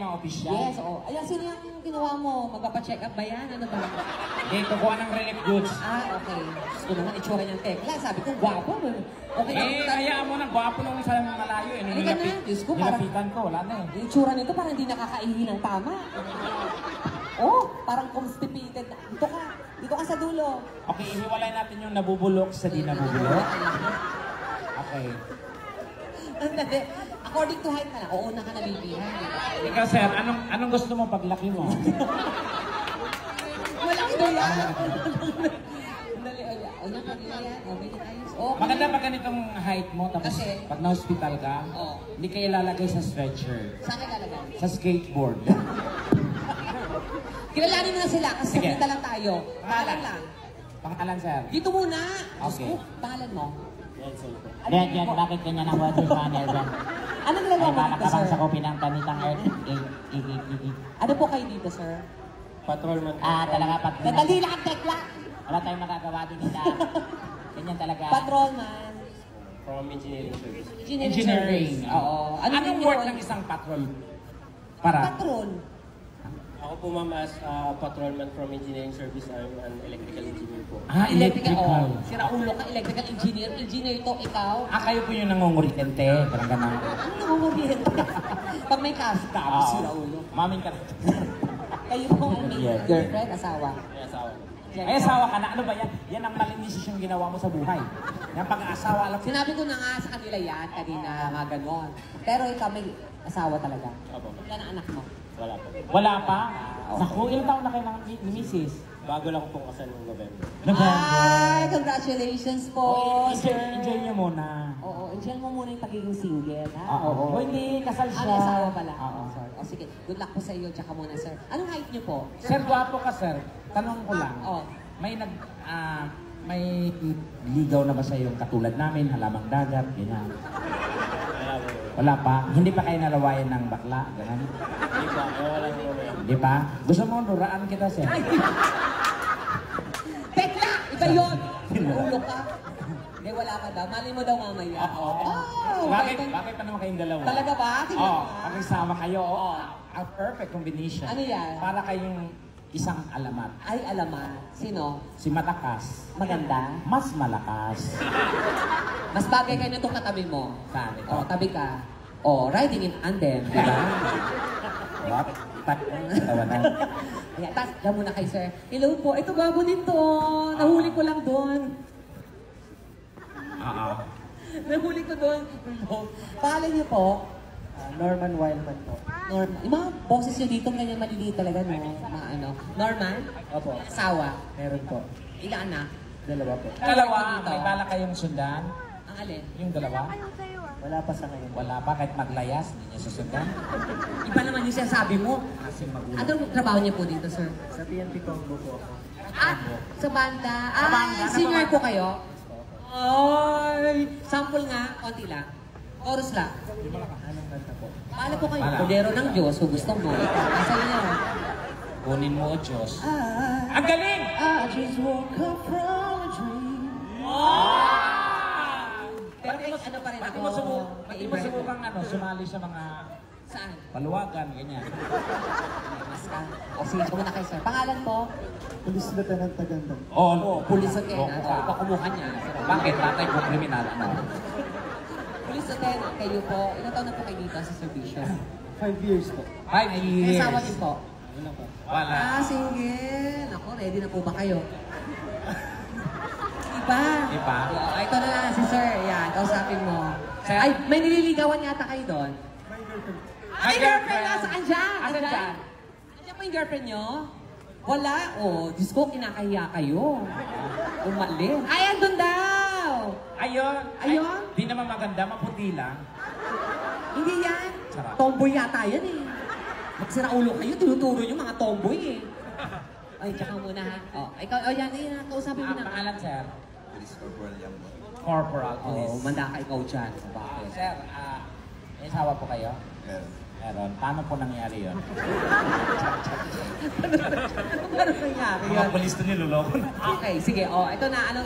Mga official? Yes, oo. Ayan, sino yung ginawa mo? Magpapacheck up ba yan? Ano ba? Eh, kukuha ng relief goods. Ah, okay. Gusto naman itsura niyang tekla. Sabi ko, gwapo. Okay, Eh, hayaan mo na, gwapo nung sa malayo eh. Hindi ka na. Diyos ko, parang... Nilapitan ko, wala na eh. Yung itsura nito parang hindi nakakaihi ng tama. Oh, parang constipated. Dito ka sa dulo. Okay, ihiwalay natin yung nabubulok sa di nabubulok. Okay. Hindi. According to height na lang, oo na ka nabibihan. Ikaw, sir, anong gusto mo paglaki mo? Malaki daw yan. Dali, una ka nila yan. Okay, ayos. Okay. Maganda pag ganitong height mo, tapos Kasi? pag na-hospital ka, hindi ka ilalagay sa stretcher. Saan ka lalagay? Sa skateboard. Kilalanin na sila kasi Sige. kita lang tayo. Pangalan lang. Pangalan, sir? Dito muna. Okay. Pangalan mo? Yan, bakit ganyan ang water channel dyan? Ano Ay, nilalaman balak dito, ka bang sir? sakupin ang tanitang earth? Ano po kayo dito, sir? Patrolman. Talaga pag... Nadali lang ang tekla! Wala tayong magagawa din nila. Ganyan talaga. Patrolman. From engineering service. Engineering. Oo. Anong yun work yun? ng isang patrol? Para? Patrol. Ako po ma'am as patrolman from engineering service. I'm an electrical engineer po. Ah, Electrical. electrical. Oh, sira ulo ka, electrical engineer. Engineer to, ikaw. Ah, kayo po yung nangungurikente. Parang ganun. Ano namumurihin? Pag may kasta, sira ulo. Maming ka. Kayo po ang may Yes. girlfriend, asawa. May asawa po. Ay, asawa ka na. Ano ba yan? Yan ang maling desisyon ginawa mo sa buhay. Yan pag-aasawa, alam mo. Sinabi ko na nga sa kanila yan, kanina nga ganon. Pero ikaw may asawa talaga. Opo. Ilan ang anak mo? Wala po. Wala pa? Naku, ilang taon na kayo ni Mrs.? Bago lang po kasal ng November. Ay, congratulations po, sir. Enjoy niyo muna. Oo, enjoy mo muna yung pagiging single, ha? Oo. O hindi, kasal siya. May asawa pala. Oo. Sorry. O sige, good luck po sa iyo, tsaka muna, sir. Anong height niyo po? Sir, gwapo ka, sir. Tanong ko lang. Oh. May ligaw na ba sa yung katulad namin, halamang dagat, ganyan? Wala po. Wala pa? Hindi pa kayo nalawayan ng bakla, ganyan? Hindi pa. Wala po. Hindi pa? Gusto mo, duraan kita, sir? Tekla! Iba yun! Ulo ka. Hindi, wala ka daw. Mali mo daw mamaya. Oo. Bakit pa naman kayong dalawa? Talaga ba? Tingnan Oo. mo, ha? Pag-isama kayo, oo. A perfect combination. Ano yan? Para kayong isang alamat. Ay, alaman. Sino? Si Matakas. Maganda? Mas malakas. Mas bagay kayo nitong katabi mo. Saan ito? O, tabi ka. O, riding in tandem, di ba? What? Tawa na. Ayan, tapos, dyan muna kay sir. Hello po, ito bago nito. Nahuli ko lang doon. Oo. Nahuli ko doon. Pangalan niyo po? Norman Wildman po. Norman. Yung mga boses niyo dito, ganyan maliliit talaga, no? Mga ano. Norman? Opo. Asawa? Meron po. Ilang anak? Dalawa po. Dalawa, may bala kayong sundan? Ang alin? Yung dalawa? Wala pa sa ngayon. Wala pa, kahit maglayas, hindi niya susundan. Iba naman yung sinasabi mo. Kasi magulang. Anong trabaho niyo po dito, sir? Sa PNP Combo po ako. Ah, sa banda. Sa banda, Senior sa po kayo? Ay, sample nga, konti lang. Chorus lang. Anong kanta po? Paano po kayo? Wala. Kudero ng Diyos, kung gusto mo. Asa niyo? Kunin mo, O Diyos. I Ang galing! just woke up from a dream. Pero ano pa rin Pati ako? mo subukan, may pati mo iba rin. subukan sumali sa mga Saan? paluwagan, ganyan. Mas ka. O sige, muna kayo, sir. Pangalan po? Pulis Lieutenant Tagandang. Oo, Police Lieutenant. Oo, So, iba kumuha niya. Bakit? Tatay ko kriminal. Ano? Police Lieutenant, kayo po. Ilang taon na po kayo dito sa servisyo? 5 years po. 5 May years. asawa din po? Wala po. Wala. Single. Ako, ready na po ba kayo? Iba. Iba? Ay, ito na lang si sir. Yan, kausapin mo. Sir? Ay, may nililigawan yata kayo doon. Ay, girlfriend! Nasaan dyan? Asan dyan? Andiyan po yung girlfriend nyo? Wala. Oh, Diyos ko, kinakahiya kayo. Umalin. Ay, andun daw! Ayun. Ayun? Di naman maganda, maputi lang. Hindi yan. Sarap. Tomboy yata yan eh. Magsira ulo kayo, tinuturo yung mga tomboy eh. Ay, tsaka muna ha. Oh, ikaw, yan, kausapin mo Ang na. pangalan, sir? Police Corporal Yambo. Corporal Oh, Police. manda ka ikaw dyan. Bakit? Sir, may asawa po kayo? Meron. Meron. Paano po nangyari yun? Ano nangyari Mga yun? polis to niloloko. Okay, sige. Oh, ito na. Ano